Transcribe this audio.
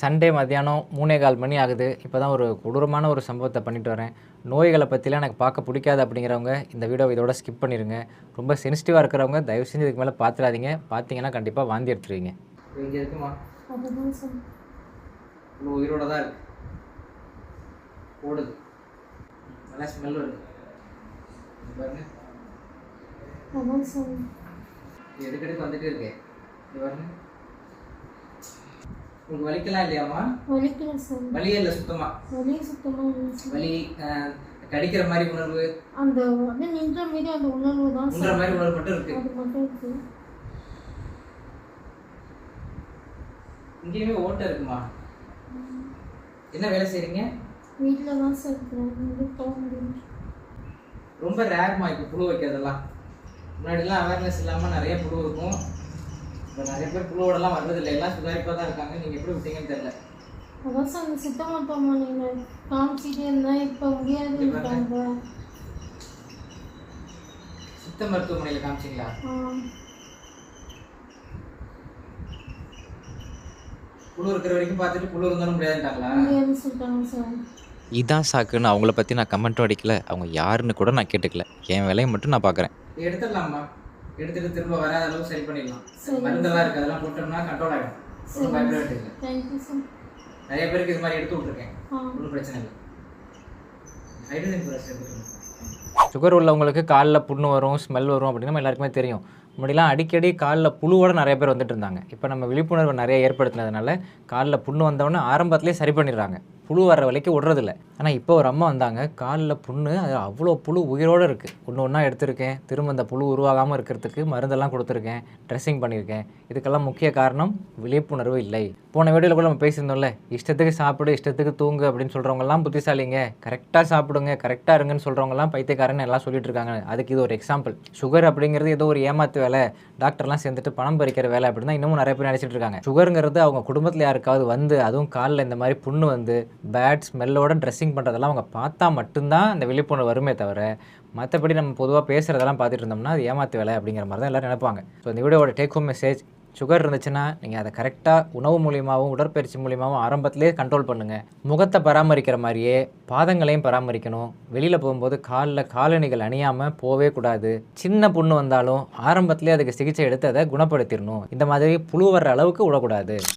Sunday மத்தியானம் 3:15 மணி ஆகுது. இப்போ தான் ஒரு கொடூரமான ஒரு சம்பவத்தை பண்ணிட்டு வரேன். நோய்களை பற்றிலாம் எனக்கு பார்க்க பிடிக்காது அப்படிங்கிறவங்க இந்த வீடியோவை இதோட ஸ்கிப் பண்ணிடுங்க. ரொம்ப சென்சிட்டிவாக இருக்கிறவங்க தயவு செஞ்சு இதுக்கு மேலே பார்த்துடாதீங்க. பார்த்தீங்கன்னா கண்டிப்பாக வாந்தி எடுத்துருவீங்க. இங்கே இருக்குமா? அதுதான் சார். இவ்வளோ உயிரோட தான் இருக்கு. ஓடுது. நல்லா ஸ்மெல் வருது. பாருங்க. அதான் சார். எதுக்கெடுக்கு வந்துட்டே இருக்கே. இது பாருங்க. உங்களுக்கு வலிக்கலாம் இல்லையாம்மா? வலிக்கல சார். வலியே இல்லை சுத்தமா? வலி சுத்தமா இல்லை சார். வலி கடிக்கிற மாதிரி உணர்வு, அந்த வந்து நின்ற மீது அந்த உணர்வு தான் உண்ற மாதிரி உணர்வு மட்டும் இருக்கு. அது மட்டும் இருக்கு. இங்கேயுமே ஓட்டை இருக்குமா? என்ன வேலை செய்றீங்க? வீட்டில் தான் சார் இருக்கிறேன். இங்கே போக முடியும். ரொம்ப ரேர்மா இப்போ புழு வைக்கிறதெல்லாம். முன்னாடிலாம் அவேர்னஸ் இல்லாமல் நிறைய புழு இருக்கும். இப்போ நிறைய பேர் புழுவோடலாம் வர்றதில்லை. எல்லாம் சுதாரிப்பாக தான் இருக்காங்க. நீங்கள் எப்படி விட்டீங்கன்னு தெரியல. அதான் சார் அந்த சித்த மருத்துவமனையில் காமிச்சிட்டே இருந்தேன். இப்போ முடியாதுன்னுட்டாங்க. சித்த மருத்துவமனையில் காமிச்சிங்களா? புழு இருக்கிற வரைக்கும் பார்த்துட்டு புழு இருந்தாலும் முடியாதுட்டாங்களா? முடியாதுன்னு சொல்லிட்டாங்க சார். இதான் சாக்குன்னு அவங்கள பற்றி நான் கமெண்ட்டும் அடிக்கல, அவங்க யாருன்னு கூட நான் கேட்டுக்கல. என் வேலையை மட்டும் நான் பார்க்குறேன். எடுத்துடலாமா? எடுத்துட்டு திரும்ப வராத அளவுக்கு சரி பண்ணிடலாம். மருந்தெல்லாம் இருக்குது, அதெல்லாம் போட்டோம்னா கண்ட்ரோல் ஆகிடும். ஒன்றும் பயப்பட வேண்டியதில்லை. Thank you sir. நிறைய பேருக்கு இது மாதிரி எடுத்து விட்ருக்கேன். ஒன்றும் பிரச்சனை இல்லை. ஹைட்ரஜன் பெராக்சைடு எடுத்துக்கணும். சுகர் உள்ளவங்களுக்கு காலில் புண்ணு வரும், ஸ்மெல் வரும் அப்படின்னு நம்ம எல்லாருக்குமே தெரியும். முன்னாடிலாம் அடிக்கடி காலில் புழுவோடு நிறைய பேர் வந்துட்டு இருந்தாங்க. இப்போ நம்ம விழிப்புணர்வு நிறைய ஏற்படுத்தினதுனால காலில் புண்ணு வந்தவொடனே ஆரம்பத்திலே சரி பண்ணிடுறாங்க. புழு வர்ற வரைக்கும் விடுறதில்ல. ஆனால் இப்போ ஒரு அம்மா வந்தாங்க, காலில் புண்ணு, அது அவ்வளோ புழு உயிரோடு இருக்குது. ஒன்று ஒன்றா எடுத்திருக்கேன். திரும்ப அந்த புழு உருவாகாமல் இருக்கிறதுக்கு மருந்தெல்லாம் கொடுத்துருக்கேன், ட்ரெஸ்ஸிங் பண்ணியிருக்கேன். இதுக்கெல்லாம் முக்கிய காரணம் விழிப்புணர்வு இல்லை. போன வீடியோவில் கூட நம்ம பேசியிருந்தோம்ல, இஷ்டத்துக்கு சாப்பிடு, இஷ்டத்துக்கு தூங்கு அப்படின்னு சொல்கிறவங்கலாம் புத்திசாலிங்க, கரெக்டாக சாப்பிடுங்க, கரெக்டாக இருங்கன்னு சொல்கிறவங்கலாம் பைத்தியக்காரன்னு எல்லாம் சொல்லிட்டு இருக்காங்க. அதுக்கு இது ஒரு எக்ஸாம்பிள். சுகர் அப்படிங்கிறது ஏதோ ஒரு ஏமாத்து வேலை, டாக்டர்லாம் சேர்ந்துட்டு பணம் பறிக்கிற வேலை அப்படின்னு தான் இன்னமும் நிறைய பேர் நினச்சிட்டு இருக்காங்க. சுகருங்கிறது அவங்க குடும்பத்தில் யாருக்காவது வந்து, அதுவும் காலில் இந்த மாதிரி புண்ணு வந்து பேட் ஸ்மெல்லோட ட்ரெஸ்ஸிங் பண்ணுறதெல்லாம் அவங்க பார்த்தா மட்டும்தான் அந்த விழிப்புணர்வு வருமே தவிர, மற்றபடி நம்ம பொதுவாக பேசுகிறதெல்லாம் பார்த்துட்டு இருந்தோம்னா அது ஏமாத்து வேலை அப்படிங்கிற மாதிரி தான் எல்லோரும் நினைப்பாங்க. ஸோ இந்த வீடியோட டேக் ஹோம் மெசேஜ், சுகர் இருந்துச்சுன்னா நீங்கள் அதை கரெக்டாக உணவு மூலியமாகவும் உடற்பயிற்சி மூலியமாகவும் ஆரம்பத்திலே கண்ட்ரோல் பண்ணுங்கள். முகத்தை பராமரிக்கிற மாதிரியே பாதங்களையும் பராமரிக்கணும். வெளியில் போகும்போது காலில் காலணிகள் அணியாமல் போவே கூடாது. சின்ன புண்ணு வந்தாலும் ஆரம்பத்திலே அதுக்கு சிகிச்சை எடுத்து அதை குணப்படுத்திடணும். இந்த மாதிரி புழு வர்ற அளவுக்கு விடக்கூடாது.